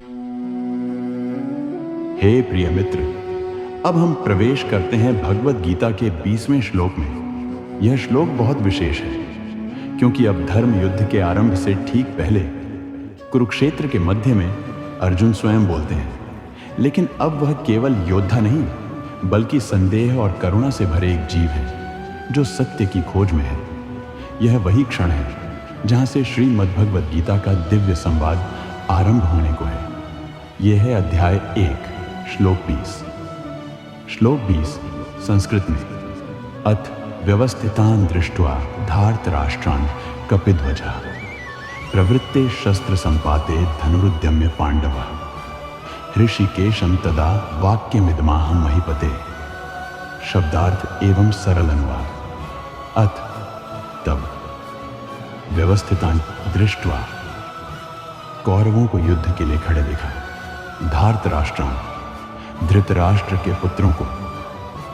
हे प्रिय मित्र, अब हम प्रवेश करते हैं भगवत गीता के 20वें श्लोक में। यह श्लोक बहुत विशेष है क्योंकि अब धर्म युद्ध के आरंभ से ठीक पहले कुरुक्षेत्र के मध्य में अर्जुन स्वयं बोलते हैं, लेकिन अब वह केवल योद्धा नहीं बल्कि संदेह और करुणा से भरे एक जीव है जो सत्य की खोज में है। यह वही क्षण है जहां से श्रीमद्भगवत गीता का दिव्य संवाद आरंभ होने को है। यह है अध्याय 1 श्लोक 20। श्लोक 20 संस्कृत में, अथ व्यवस्थितान् दृष्ट्वा धार्तराष्ट्रान् कपिध्वजः प्रवृत्ते शस्त्र संपाते धनुरुद्यम्य पांडवः ऋषिकेशं तदा वाक्यमिदमाह महीपते। शब्दार्थ एवं सरल अनुवाद। अथ तब, व्यवस्थितान् दृष्ट्वा कौरवों को युद्ध के लिए खड़े देखा, धार्तराष्ट्रान् धृतराष्ट्र के पुत्रों को,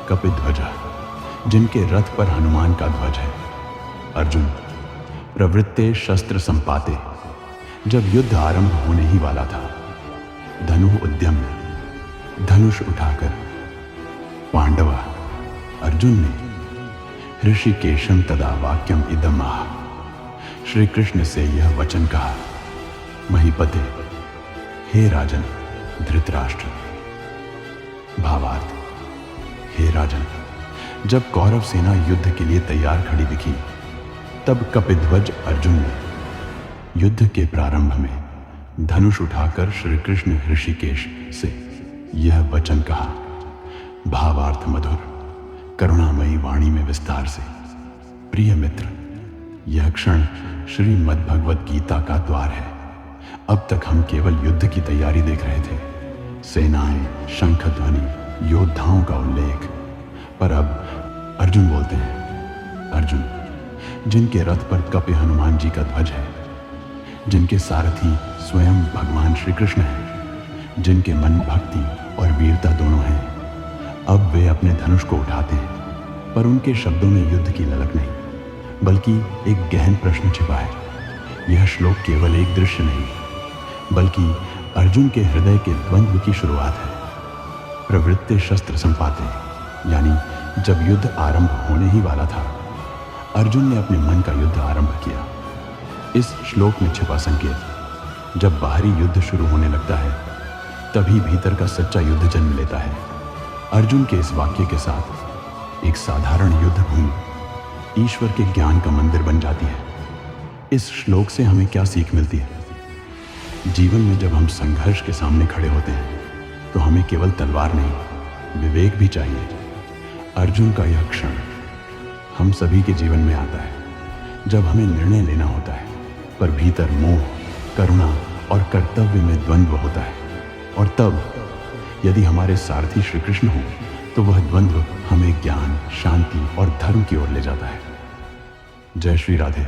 कपिध्वजा जिनके रथ पर हनुमान का ध्वज है, अर्जुन प्रवृत्ते शस्त्र संपाते जब युद्ध आरंभ होने ही वाला था, धनु उद्यम्य धनुष उठाकर, पांडवा अर्जुन ने, ऋषिकेशं तदा वाक्यम इदम आह श्री कृष्ण से यह वचन कहा, महीपते हे राजन धृतराष्ट्र। भावार्थ, हे राजन, जब कौरव सेना युद्ध के लिए तैयार खड़ी दिखी तब कपिध्वज अर्जुन ने युद्ध के प्रारंभ में धनुष उठाकर श्री कृष्ण ऋषिकेश से यह वचन कहा। भावार्थ मधुर करुणामयी वाणी में विस्तार से। प्रिय मित्र, यह क्षण श्रीमद्भगवत गीता का द्वार है। अब तक हम केवल युद्ध की तैयारी देख रहे थे, सेनाएं, शंख ध्वनि, योद्धाओं का उल्लेख, पर अब अर्जुन बोलते हैं, अर्जुन जिनके रथ पर कपि हनुमान जी का ध्वज है, जिनके सारथी स्वयं भगवान श्री कृष्ण हैं, जिनके मन भक्ति और वीरता दोनों हैं, अब वे अपने धनुष को उठाते हैं, पर उनके शब्दों में युद्ध की ललक नहीं बल्कि एक गहन प्रश्न छिपा है। यह श्लोक केवल एक दृश्य नहीं बल्कि अर्जुन के हृदय के द्वंद्व की शुरुआत है। प्रवृत्ते शस्त्र संपाते, यानी जब युद्ध आरंभ होने ही वाला था, अर्जुन ने अपने मन का युद्ध आरंभ किया। इस श्लोक में छिपा संकेत, जब बाहरी युद्ध शुरू होने लगता है तभी भीतर का सच्चा युद्ध जन्म लेता है। अर्जुन के इस वाक्य के साथ एक साधारण युद्ध भूमि ईश्वर के ज्ञान का मंदिर बन जाती है। इस श्लोक से हमें क्या सीख मिलती है? जीवन में जब हम संघर्ष के सामने खड़े होते हैं तो हमें केवल तलवार नहीं, विवेक भी चाहिए। अर्जुन का यह क्षण हम सभी के जीवन में आता है जब हमें निर्णय लेना होता है पर भीतर मोह, करुणा और कर्तव्य में द्वंद्व होता है, और तब यदि हमारे सारथी श्री कृष्ण हो तो वह द्वंद्व हमें ज्ञान, शांति और धर्म की ओर ले जाता है। जय श्री राधे।